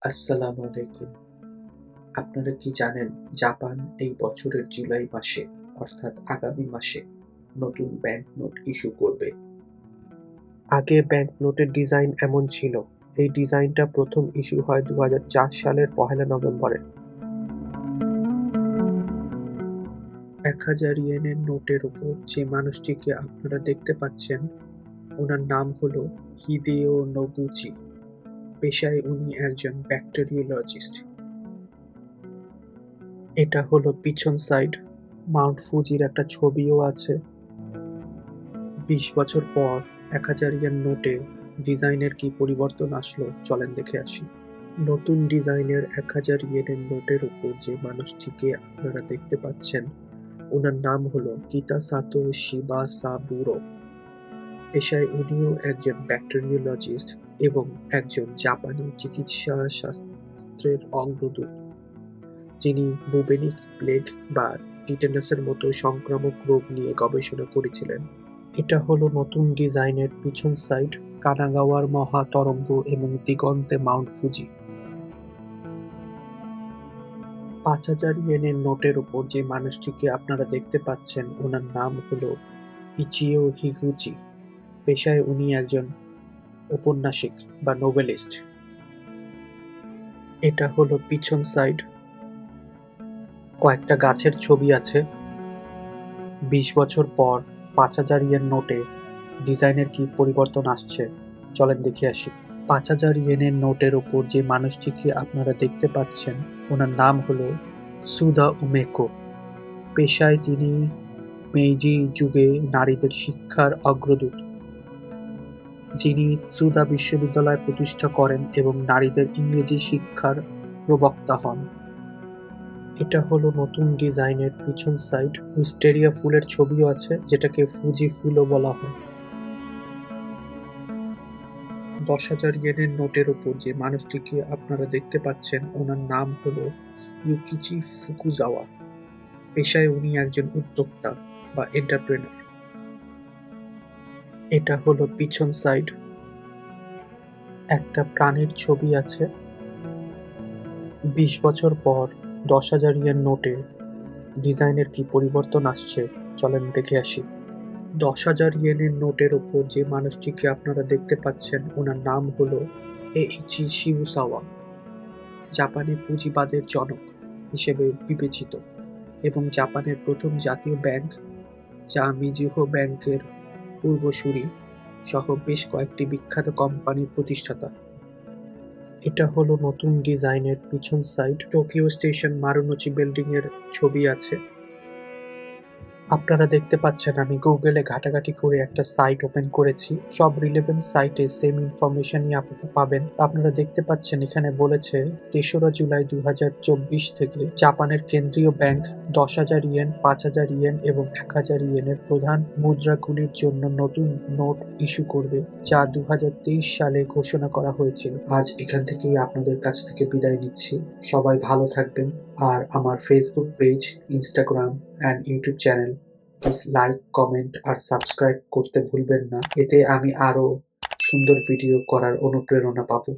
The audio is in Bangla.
আসসালামু আলাইকুম। আপনারা কি জানেন জাপান এই বছরের জুলাই মাসে অর্থাৎ আগামী মাসে নতুন ব্যাংক নোট ইস্যু করবে? আগে ব্যাংক নোটের ডিজাইন এমন ছিল। এই ডিজাইনটা প্রথম ইস্যু হয় ২০০৪ সালের ১লা নভেম্বরে। ১,০০০ ইয়েনের নোটের উপর যে মানুষটিকে আপনারা দেখতে পাচ্ছেন, ওনার নাম হলো হিদেও নোগুচি। পেশায় উনি একজন ব্যাকটেরিওলজিস্ট। এটা হলো পিছন সাইড। মাউন্ট ফুজির একটা ছবিও আছে। ২০ বছর পর ১,০০০ ইয়েন নোটে ডিজাইনের কি পরিবর্তন আসলো চলেন দেখে আসি। নতুন ডিজাইনের ১,০০০ ইয়েনের নোটের উপর যে মানুষটিকে আপনারা দেখতে পাচ্ছেন, ওনার নাম হলো কিতাসাতো শিবাসাবুরো। পেশায় উনিও একজন ব্যাকটেরিওলজিস্ট এবং একজন জাপানি চিকিৎসা শাস্ত্রের অগ্রদূত, যিনি বুবেনিক প্লেগ বা টিটেনাসের মতো সংক্রামক রোগ নিয়ে গবেষণা করেছিলেন। এটা হলো নতুন ডিজাইনের পিছন সাইড, কানাগাওয়ার মহা তরঙ্গ এবং দিগন্তে মাউন্ট ফুজি। ৫,০০০ ইয়েনের নোটের উপর যে মানুষটিকে আপনারা দেখতে পাচ্ছেন, ওনার নাম হলো ইচিও হিগুচি। পেশায় উনি একজন ঔপন্যাসিক বা নোবেলিস্ট। এটা হলো পিছন সাইড। কয়েকটা গাছের ছবি আছে। ২০ বছর পর ৫,০০০ ইয়েন নোটে ডিজাইনের কি পরিবর্তন আসছে চলেন দেখে আসি। ৫,০০০ ইয়েনের নোটের ওপর যে মানুষটিকে আপনারা দেখতে পাচ্ছেন, ওনার নাম হলো সুদা উমেকো। পেশায় তিনি মেইজি যুগে নারীদের শিক্ষার অগ্রদূত, যিনি সুদা বিশ্ববিদ্যালয় প্রতিষ্ঠা করেন এবং নারীদের ইংরেজি শিক্ষার প্রবক্তা হন। এটা হলো নতুন ডিজাইনের পিছন সাইড। উইস্টেরিয়া ফুলের ছবিও আছে, যেটাকে ফুজি ফুলও বলা হয়। ১০,০০০ ইয়েনের নোটের উপর যে মানুষটিকে আপনারা দেখতে পাচ্ছেন, ওনার নাম হলো ইউকিচি ফুকুজাওয়া। পেশায় উনি একজন উদ্যোক্তা বা এন্টারপ্রেনার। এটা হলো পিছন সাইড। একটা প্রাণীর ছবি আছে। ২০ বছর পর ১০,০০০ ইয়েন নোটে ডিজাইনের কি পরিবর্তন আসছে চলেন দেখে আসি। ১০,০০০ ইয়েনের নোটের উপর যে মানুষটিকে আপনারা দেখতে পাচ্ছেন, ওনার নাম হলো এইচি শিবুসাওয়া। জাপানি পুঁজিবাদের জনক হিসেবে বিবেচিত এবং জাপানের প্রথম জাতীয় ব্যাংক, যা মিজুহো ব্যাংকের পূর্বসূরি সহ বেশ কয়েকটি বিখ্যাত কোম্পানির প্রতিষ্ঠাতা। এটা হলো নতুন ডিজাইনের পিছন side. Tokyo station Marunouchi building এর ছবি আছে। আপনারা দেখতে পাচ্ছেন আমি গুগলে ঘাটাঘাটি করে একটা সাইট ওপেন করেছি। সব রিলেভেন্ট সাইটে সেম ইনফরমেশনই আপনারা পাবেন। আপনারা দেখতে পাচ্ছেন এখানে বলেছে ৩রা জুলাই ২০২৪ থেকে জাপানের কেন্দ্রীয় ব্যাংক ১০,০০০ ইয়েন, ৫,০০০ ইয়েন এবং ১,০০০ ইয়েনের প্রধান মুদ্রাগুলির জন্য নতুন নোট ইস্যু করবে, যা ২০২৩ সালে ঘোষণা করা হয়েছিল। আজ এখান থেকেই আপনাদের কাছ থেকে বিদায় নিচ্ছি। সবাই ভালো থাকবেন। আর আমার Facebook page, Instagram and YouTube channel please like, comment আর সাবস্ক্রাইব করতে ভুলবেন না। এতে আমি আরো সুন্দর ভিডিও করার অনুপ্রেরণা পাবো।